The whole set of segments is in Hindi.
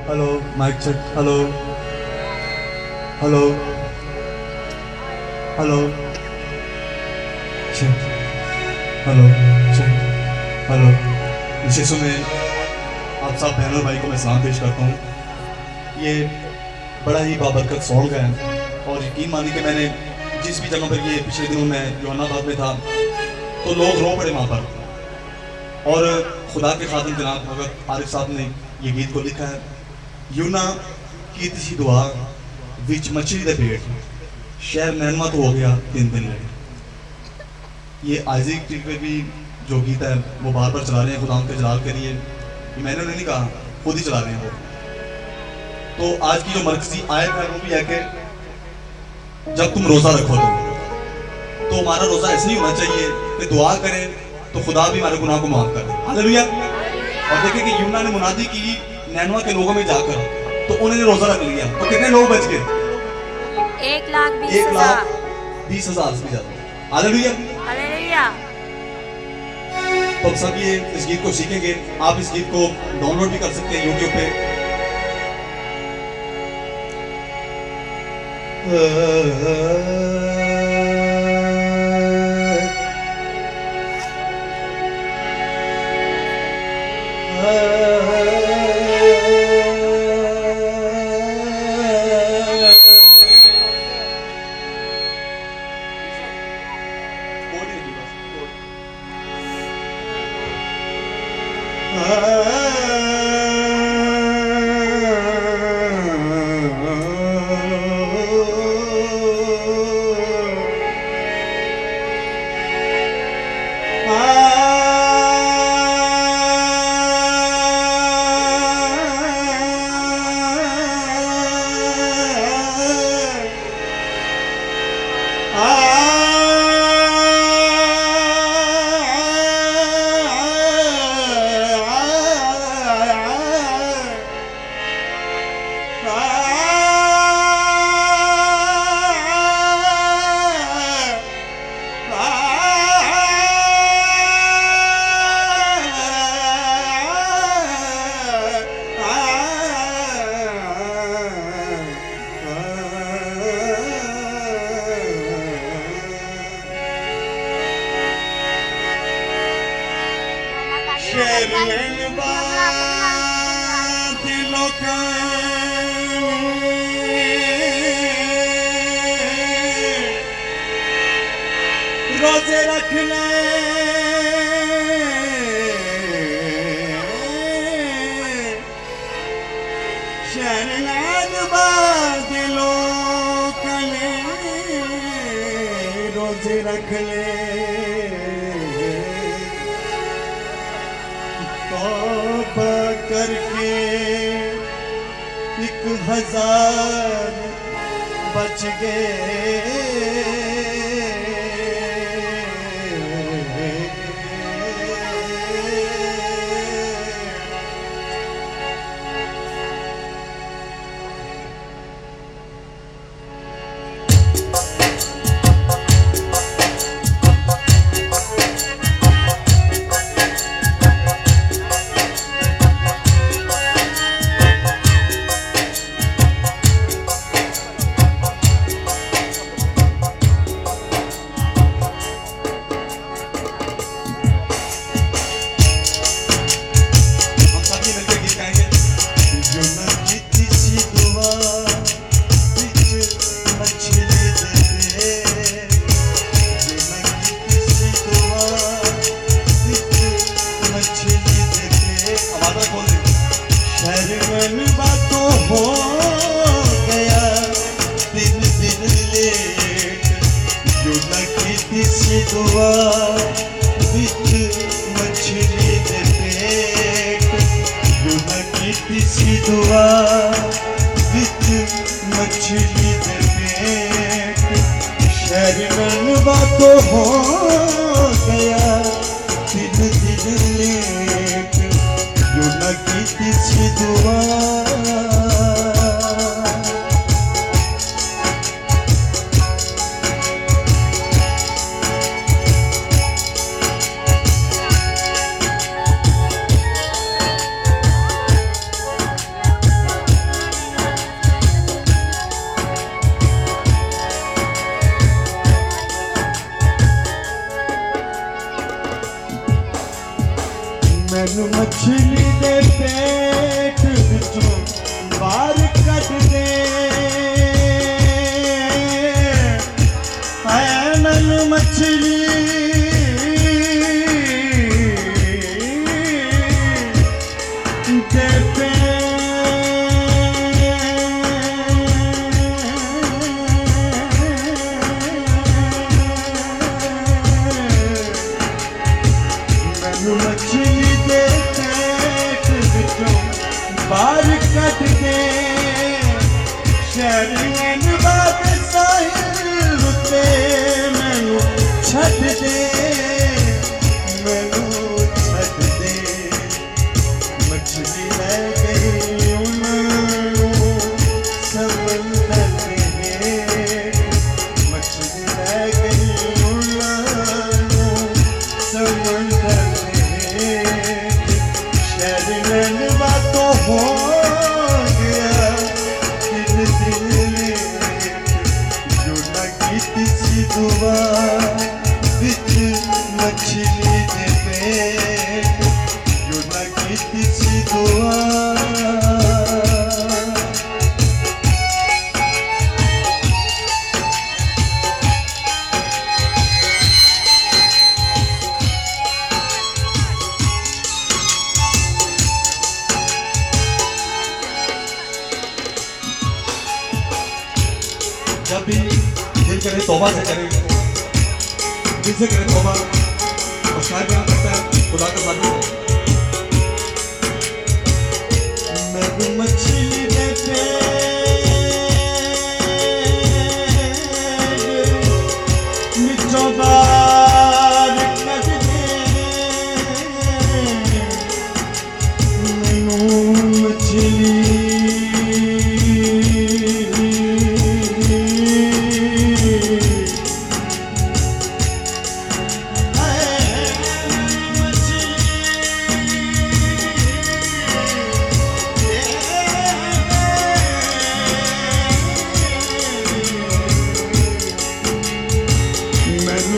Hello mike check. Hello hello hello check. Hello check. Hello विशेषों में आप सब बहनों और भाई को मैं सलाम पेश करता हूँ। ये बड़ा ही बाबरकत सॉन्ग है और यकीन मानिए कि मैंने जिस भी जगह पर ये पिछले दिनों में जवानाबाद में था तो लोग रो पड़े वहाँ पर। और खुदा के खातिन जनाब भगत आरिफ साहब ने ये गीत को लिखा है। यूना की सी दुआ विच मछली दे पेट शहर नैनमा तो हो गया 3 दिन लगे। ये आइजिक टीवी पे भी जो गीत है वो बार बार चला रहे हैं खुदा के जलाल के लिए। मैंने उन्हें नहीं कहा, खुद ही चला रहे हैं वो। तो आज की जो मरकजी आयत है वो भी है कि जब तुम रोज़ा रखो तो हमारा रोज़ा ऐसे ही होना चाहिए कि दुआ करें तो खुदा भी हमारे गुनाह को माफ़ कर दे। हालेलुया। और देखें कि यूना ने मुनादी की नैनवा के लोगों में जाकर, तो उन्होंने रोज़ा रख लिया तो कितने लोग बच गए? 1,20,000 से भी ज़्यादा। हालेलुया। हालेलुया। तो सब ये इस गीत को सीखेंगे। आप इस गीत को डाउनलोड भी कर सकते हैं यूट्यूब पे। रोजे रख ले शहनाद बादलो कले रोजे रख ले तौबा करके 1,000 बच गए। दुआ विच मछली दे पेट यूना कीती सी दुआ विच मछली दे पेट शहर मनवा तो हो गया 3 दिन लेट यूना कीती सी दुआ। मैनू मछली दे पेट विचों बाहर कट दे, हाय मैनू मछली दे पेट मछली दे पेट विचों बाहर कट दे, शहर बाग साहिल उत्ते मैनू छड्ड दे, मैनू छड्ड दे। मछली लै गई उन्होंने समंदर दे हेठ, मछली लै गई उन्होंने समंदर तो हो गया दिल दिल जो न की सी दुआ बिच मछली दे पेट, जो न की सी दुआ। जब भी दिल करे तौबा से करे, दिल से करे तौबा, और शायद बयान करता है खुदा का साथ है। मैं मछली दे पेट विचों बाहर कट दे, मैनू मछली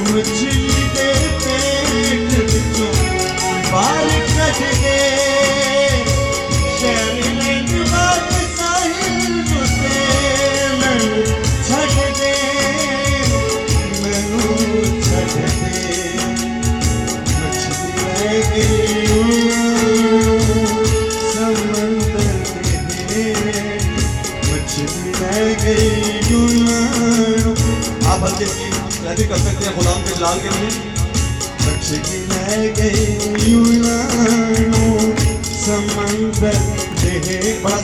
मछली दे पेट विचों बाहर कट दे, शहर बाग साहिल उत्ते मैनू छड्ड दे, मैनू छड्ड दे। मछली लै गई समंदर दे हेठ, मछली लै गई। आप हल्के की याद कर सकते हैं गुलाम के जलाल के लिए। मछली लै गई समंदर दे हेठ। बड़ा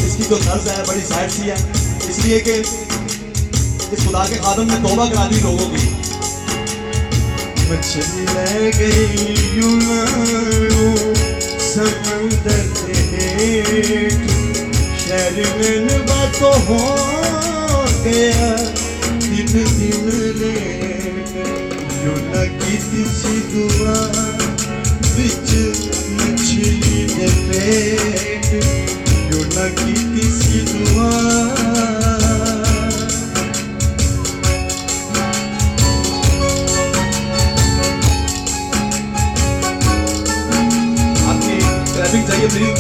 इसकी जो तर्ज है बड़ी शायर सी है, इसलिए कि इस खुदा के खादम ने तौबा करा दी लोगों की। मछली लै गई समंदर दे हेठ, शहर में बातों हो गया दिन दिन लेट, जो न की सी दुआ बिच मछली दे पेट, जो न की सी दुआ। आपकी ट्रैफिक चाहिए प्लीज।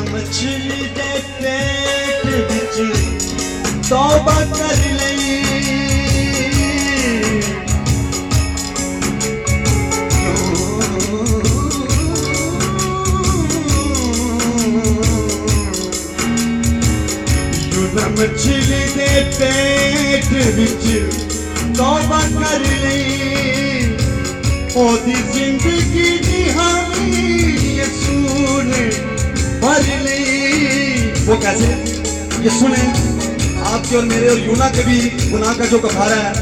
मछली दे पेट विच तौबा कर लई, मछली दे पेट विच तौबा कर लई, ओदी जिंदगी दी हामी यसू ने भर ली। वो कैसे? ये सुने, आपके और मेरे और यूना के भी गुनाह का जो कफारा है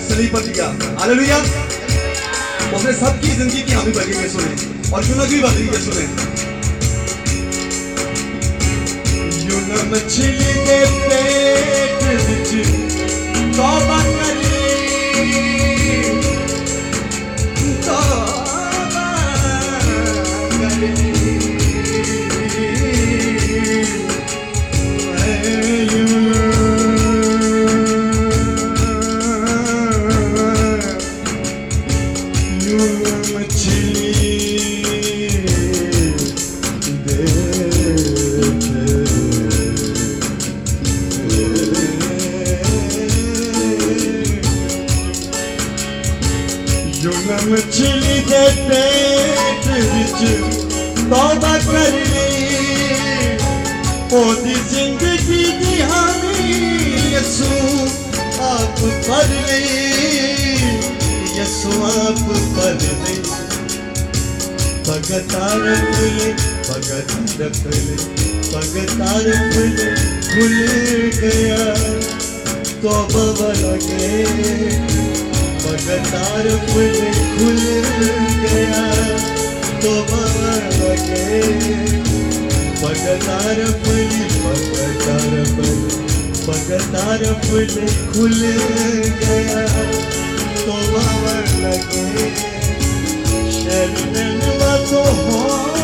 सलीब पर दिया। हालेलुया। उसने सबकी जिंदगी की हामी भरी है, सुने, और यूना की भी बदली है, सुने। यूना मछली दे पेट विच तौबा कर ली, मछली दे पेट विच तौबा कर ली ओदी जिंदगी दी हामी यसू आप भर ले यसू आप भर ले भगतार फुले भगतार फुले भगतार फुले खुल गया तौबा लगे भगतार फुले खुल गया तौबा लगे भगतार फुले भगतार फुले खुल गया तौबा लगे शरण तो हो